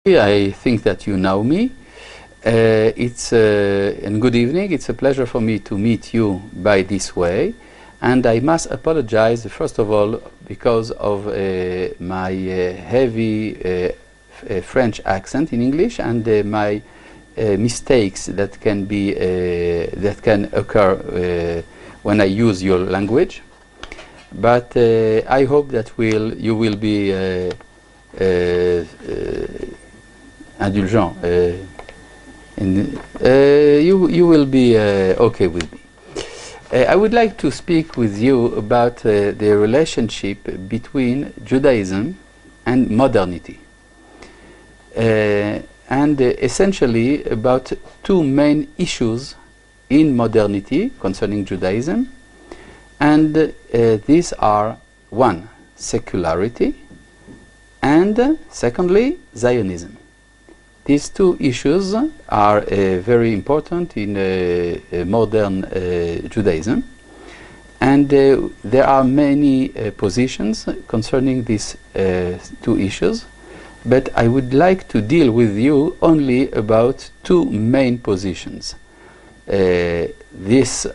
I think that you know me. And good evening. It's a pleasure for me to meet you by this way. And I must apologize, first of all, because of my heavy French accent in English and my mistakes that can be that can occur when I use your language. But I hope that you will be indulgent. You will be okay with me. I would like to speak with you about the relationship between Judaism and modernity, and essentially about two main issues in modernity concerning Judaism, and these are: one, secularity, and secondly, Zionism. These two issues are very important in modern Judaism, and there are many positions concerning these two issues, but I would like to deal with you only about two main positions. This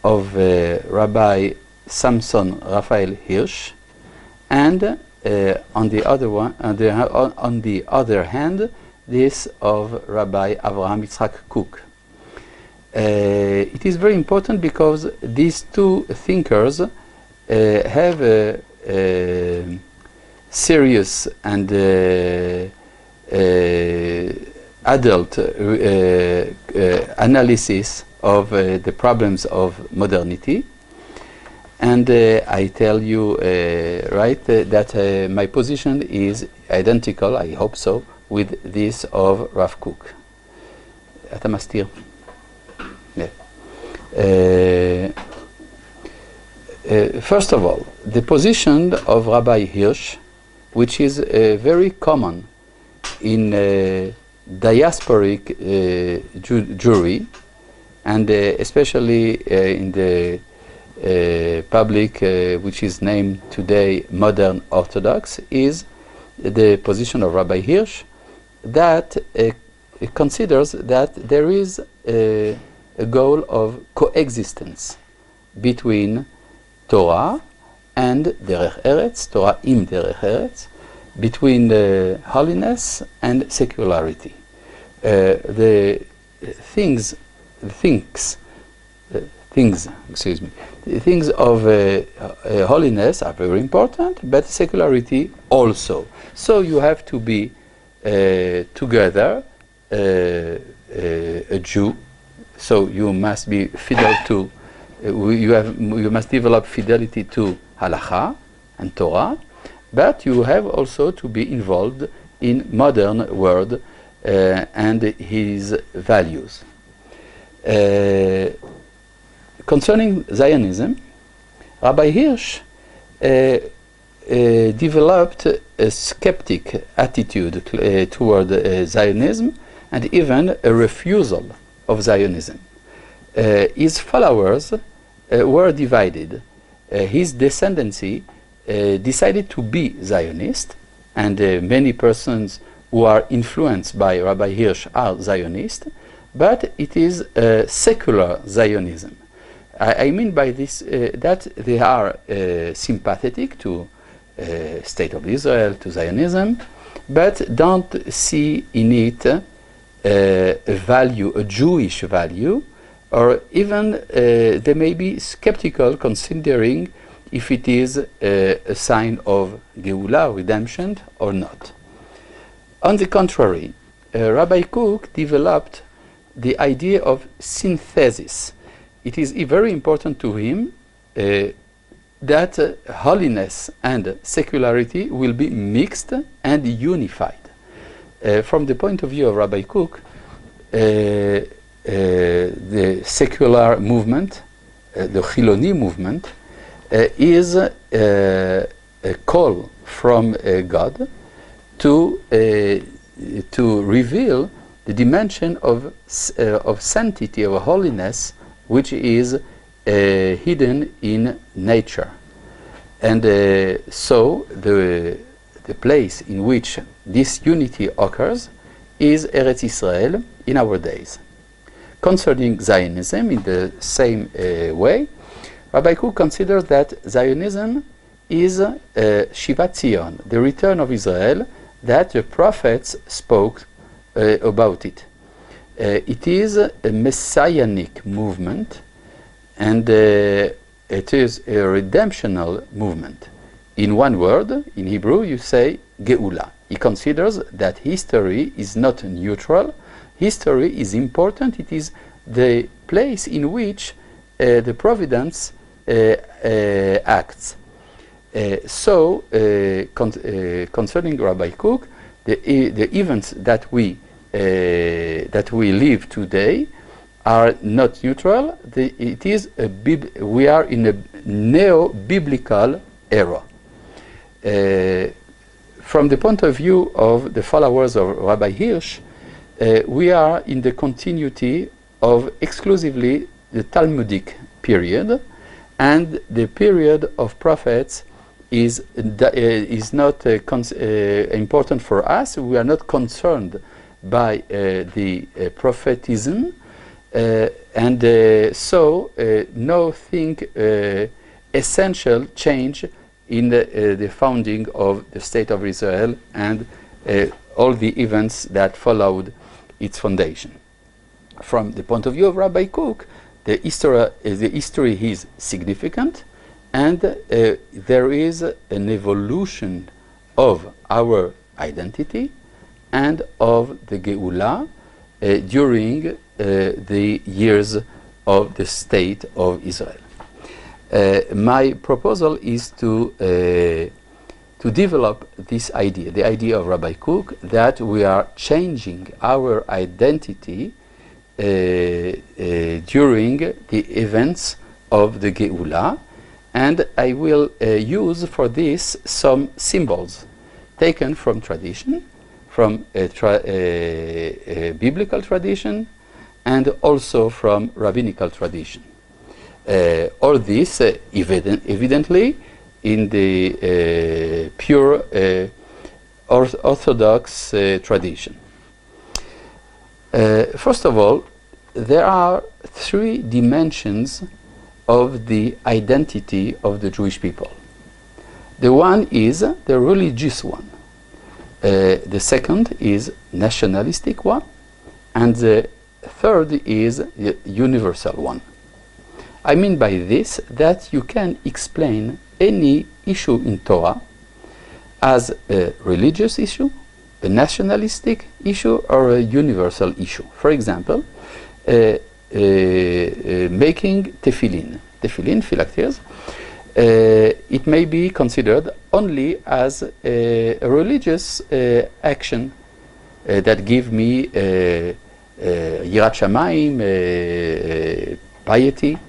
of Rabbi Samson Raphael Hirsch, and on the other hand, this of Rabbi Avraham Yitzhak Kook. It is very important because these two thinkers have a serious and adult analysis of the problems of modernity. And I tell you that my position is identical, I hope so, with this of Rav Kook. אתה מסתיר? First of all, the position of Rabbi Hirsch, which is very common in diasporic Jewry, and especially in the public which is named today Modern Orthodox, is the position of Rabbi Hirsch, that considers that there is a goal of coexistence between Torah and Derech Eretz, Torah im Derech Eretz, between holiness and secularity. The things of holiness are very important, but secularity also. So you have to be together a Jew. So you must be fidel to. You must develop fidelity to Halacha and Torah, but you have also to be involved in modern world and his values. Concerning Zionism, Rabbi Hirsch developed a skeptic attitude toward Zionism, and even a refusal of Zionism. His followers were divided. His descendancy decided to be Zionist, and many persons who are influenced by Rabbi Hirsch are Zionist, but it is secular Zionism. I mean by this that they are sympathetic to State of Israel, to Zionism, but don't see in it a value, a Jewish value, or even they may be skeptical considering if it is a sign of Geula, redemption, or not. On the contrary, Rabbi Kook developed the idea of synthesis. It is very important to him that holiness and secularity will be mixed and unified. From the point of view of Rabbi Kook, the secular movement, the Chiloni movement, is a call from God to reveal the dimension of sanctity, of holiness, which is hidden in nature. And so the the place in which this unity occurs is Eretz Israel in our days. Concerning Zionism, in the same way, Rabbi Kook considers that Zionism is Shivat Zion, the return of Israel, that the prophets spoke about it. It is a messianic movement, and it is a redemptional movement. In one word, in Hebrew, you say Geula. He considers that history is not neutral. History is important. It is the place in which the providence acts. Concerning Rabbi Kook, the events that we live today are not neutral. We are in a neo-biblical era. From the point of view of the followers of Rabbi Hirsch, we are in the continuity of exclusively the Talmudic period, and the period of prophets is not important for us. We are not concerned by the prophetism, and so nothing essential change in the founding of the State of Israel and all the events that followed its foundation. From the point of view of Rabbi Kook, the history is significant, and there is an evolution of our identity and of the Geula during the years of the State of Israel. My proposal is to develop this idea, the idea of Rabbi Kook, that we are changing our identity during the events of the Geula, and I will use for this some symbols taken from tradition, from biblical tradition, and also from rabbinical tradition. All this evidently in the pure Orthodox tradition. First of all, there are three dimensions of the identity of the Jewish people. The one is the religious one. The second is nationalistic one, and the third is the universal one. I mean by this that you can explain any issue in Torah as a religious issue, a nationalistic issue, or a universal issue. For example, making tefillin, phylacteries, it may be considered only as a religious action that give me yirat shamayim, piety,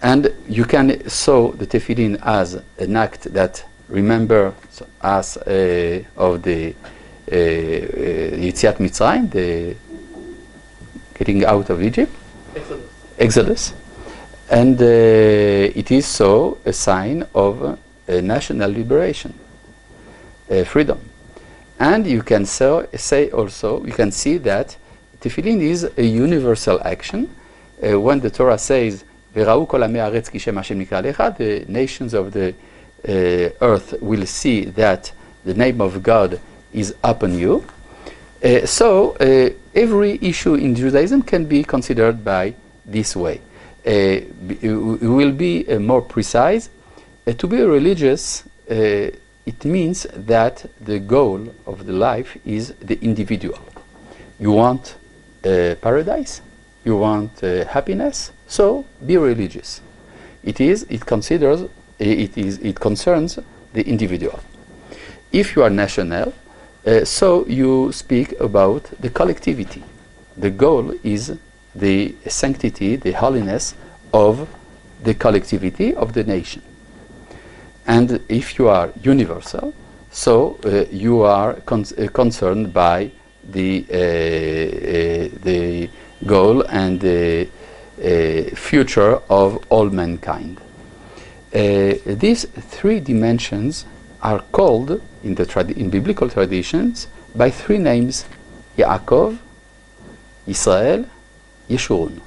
and you can sew the tefillin as an act that remember us of the Yetziat Mitzrayim, the getting out of Egypt, Exodus. And it is so a sign of national liberation, freedom. And you can say also, you can see that tefillin is a universal action. When the Torah says, "V'ra'u kol amei haaretz ki shem Hashem nikra lecha," the nations of the earth will see that the name of God is upon you. So every issue in Judaism can be considered by this way. We will be more precise. To be religious, it means that the goal of the life is the individual. You want paradise, you want happiness, so be religious. It concerns the individual. If you are national, so you speak about the collectivity. The goal is the sanctity, the holiness of the collectivity of the nation. And if you are universal, so you are concerned by the goal and the future of all mankind. These three dimensions are called in biblical traditions by three names: Yaakov, Israel, Yeshurun.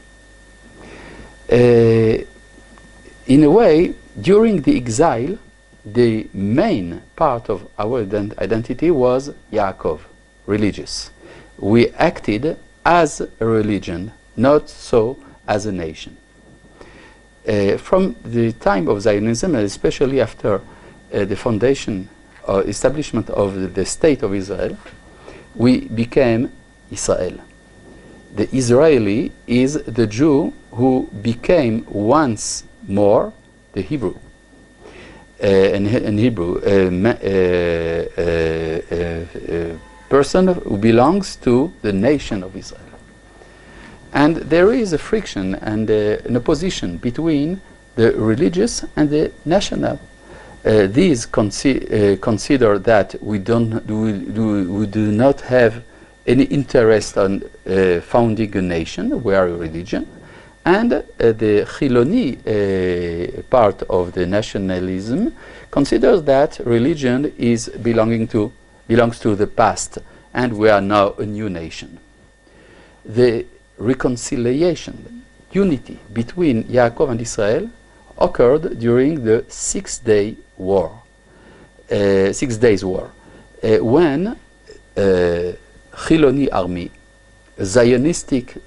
In a way, during the exile, the main part of our identity was Yaakov, religious. We acted as a religion, not so as a nation. From the time of Zionism, and especially after the foundation or establishment of the State of Israel, we became Israel. The Israeli is the Jew who became once more the Hebrew. In Hebrew, person who belongs to the nation of Israel. And there is a friction and an opposition between the religious and the national. These consider that we do not have any interest on founding a nation. We are a religion. And the Chiloni part of the nationalism considers that religion belongs to the past, and we are now a new nation. The reconciliation, unity between Yaakov and Israel occurred during the 6 Days War, when Chiloni army, a Zionistic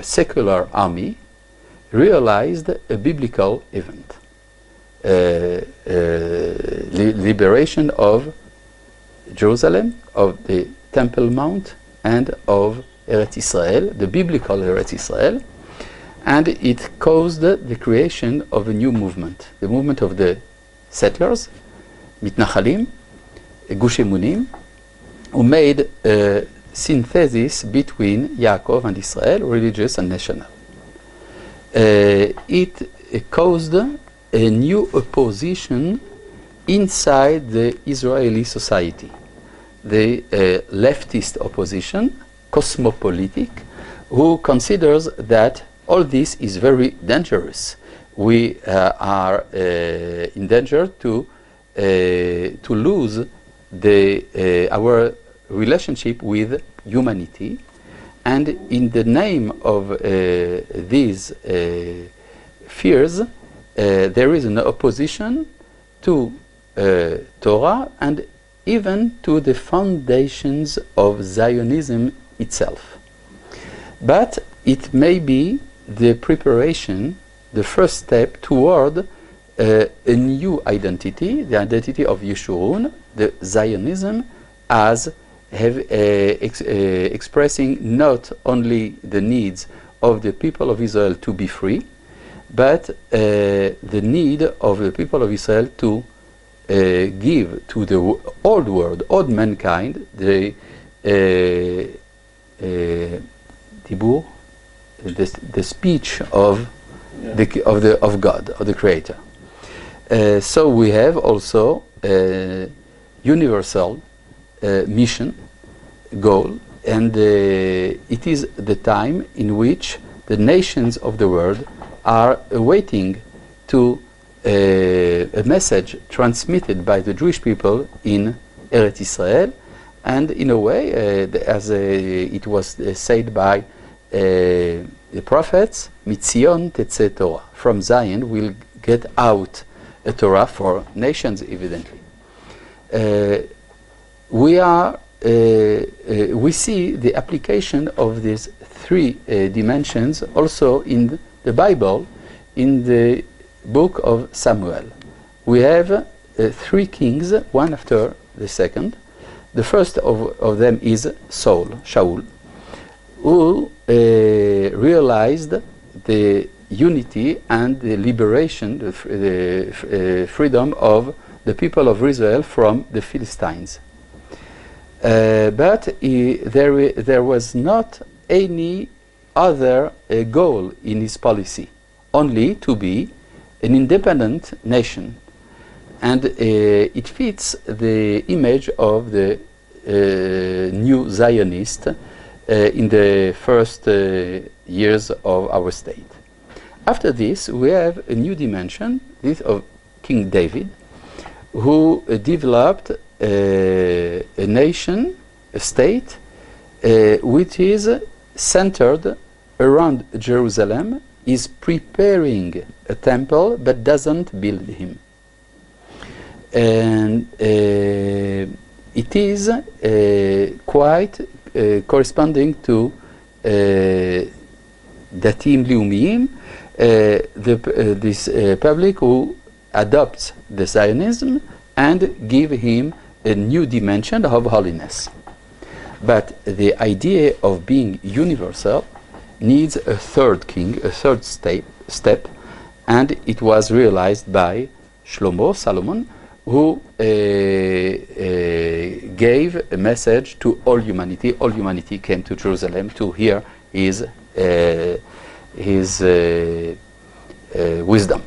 secular army, realized a biblical event, liberation of Jerusalem, of the Temple Mount, and of Eretz Israel, the biblical Eretz Israel, and it caused the creation of a new movement, the movement of the settlers, Mitnachalim, Gush Emunim, who made a synthesis between Yaakov and Israel, religious and national. It caused a new opposition inside the Israeli society, the leftist opposition, cosmopolitic, who considers that all this is very dangerous. We are in danger to lose our relationship with humanity. And in the name of these fears, there is an opposition to Torah and even to the foundations of Zionism itself. But it may be the preparation, the first step toward a new identity, the identity of Yeshurun, the Zionism, as expressing not only the needs of the people of Israel to be free, but the need of the people of Israel to give to the old world, old mankind, the dibur, the speech of God, of the Creator. So we have also a universal mission, goal, and it is the time in which the nations of the world are awaiting to a message transmitted by the Jewish people in Eretz Israel, and in a way, as it was said by the prophets, Mitzion Tetzeh Torah, from Zion will get out a Torah for nations, evidently. We see the application of these three dimensions also in the Bible, in the book of Samuel. We have three kings, one after the second. The first of them is Shaul, who realized the unity and the liberation, the freedom of the people of Israel from the Philistines. But there was not any other goal in his policy, only to be an independent nation. And it fits the image of the new Zionist in the first years of our state. After this, we have a new dimension, this of King David, who developed a nation, a state, which is centered around Jerusalem, is preparing a temple but doesn't build him. And it is quite corresponding to Datim Leumiyim, this public who adopts the Zionism and give him a new dimension of holiness. But the idea of being universal needs a third king, a third step, and it was realized by Solomon, who gave a message to all humanity. All humanity came to Jerusalem to hear his wisdom.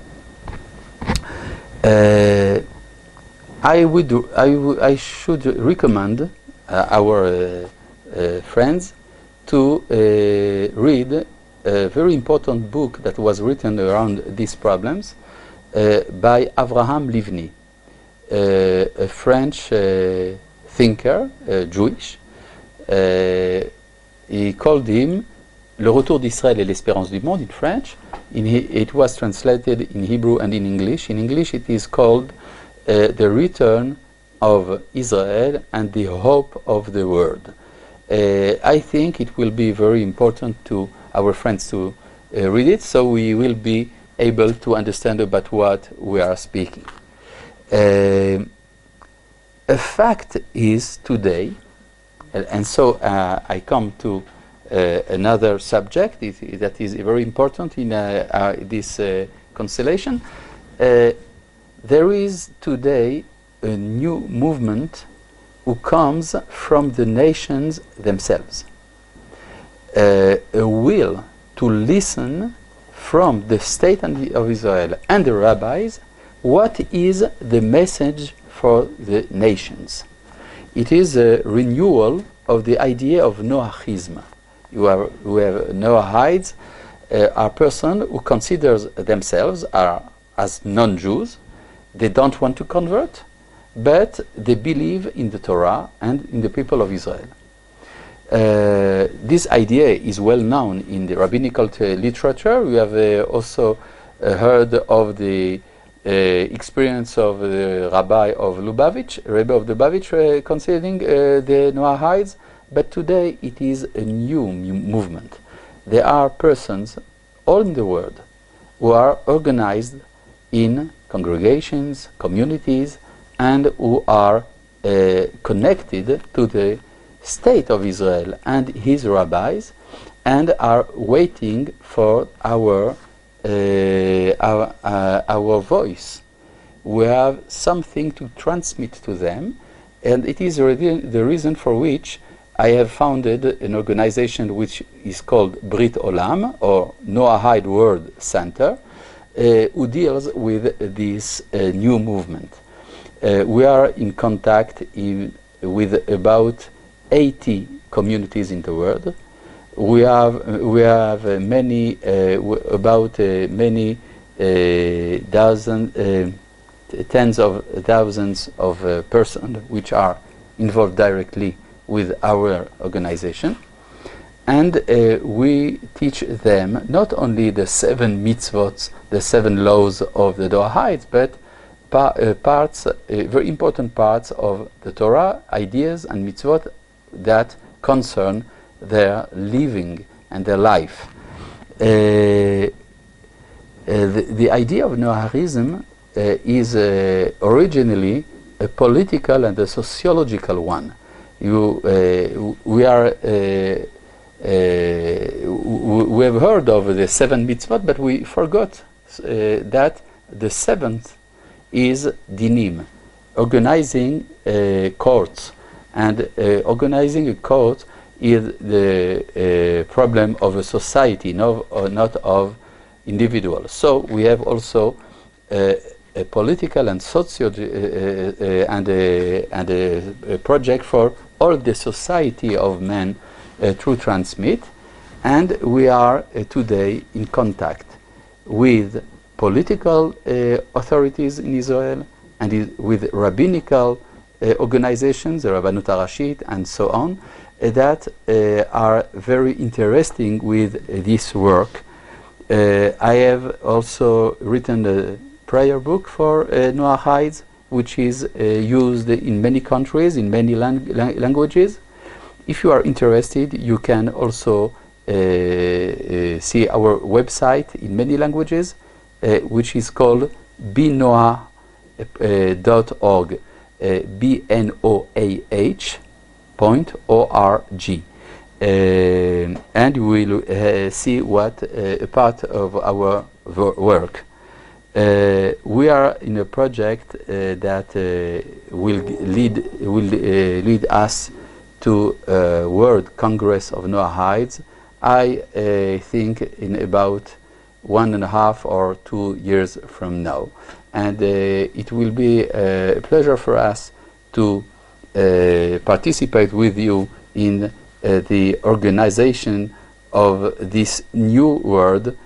I should recommend our friends to read a very important book that was written around these problems by Avraham Livni, a French thinker, Jewish. He called him Le Retour d'Israël et l'Espérance du Monde in French. It was translated in Hebrew and in English. In English it is called The Return of Israel and the Hope of the World. I think it will be very important to our friends to read it, so we will be able to understand about what we are speaking. A fact is today, and so I come to another subject that is very important in this constellation. There is today a new movement who comes from the nations themselves. A will to listen from the state of Israel and the rabbis what is the message for the nations. It is a renewal of the idea of Noachism. We have Noahides are person who considers themselves as non-Jews. They don't want to convert, but they believe in the Torah and in the people of Israel. This idea is well known in the rabbinical literature. We have also heard of the experience of the Rabbi of Lubavitch concerning the Noahides, but today it is a new movement. There are persons all in the world who are organized in congregations, communities, and who are connected to the state of Israel and his rabbis, and are waiting for our voice. We have something to transmit to them, and it is the reason for which I have founded an organization which is called Brit Olam, or Noahide World Center, who deals with this new movement. We are in contact with about 80 communities in the world. We have many tens of thousands of persons which are involved directly with our organization, and we teach them not only the 7 mitzvot, the 7 laws of the Noahides, but very important parts of the Torah, ideas and mitzvot that concern their living and their life. The idea of Noahism is originally a political and a sociological one. We have heard of the 7 mitzvot, but we forgot that the 7th is dinim, organizing courts, and organizing a court is the problem of a society, not of individuals. So we have also a political and and a project for all the society of men to transmit, and we are today in contact with political authorities in Israel and with rabbinical organizations, the Rabbanut Harashit and so on, that are very interesting with this work. I have also written a prayer book for Noahides, which is used in many countries, in many languages. If you are interested, you can also see our website in many languages, which is called bnoah.org, bnoah.org. And we will see what a part of our work. We are in a project that will lead us to World Congress of Noahides. I think in about 1.5 or 2 years from now, and it will be a pleasure for us to participate with you in the organization of this new world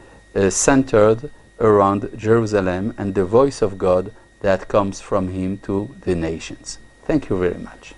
centered around Jerusalem and the voice of God that comes from him to the nations. Thank you very much.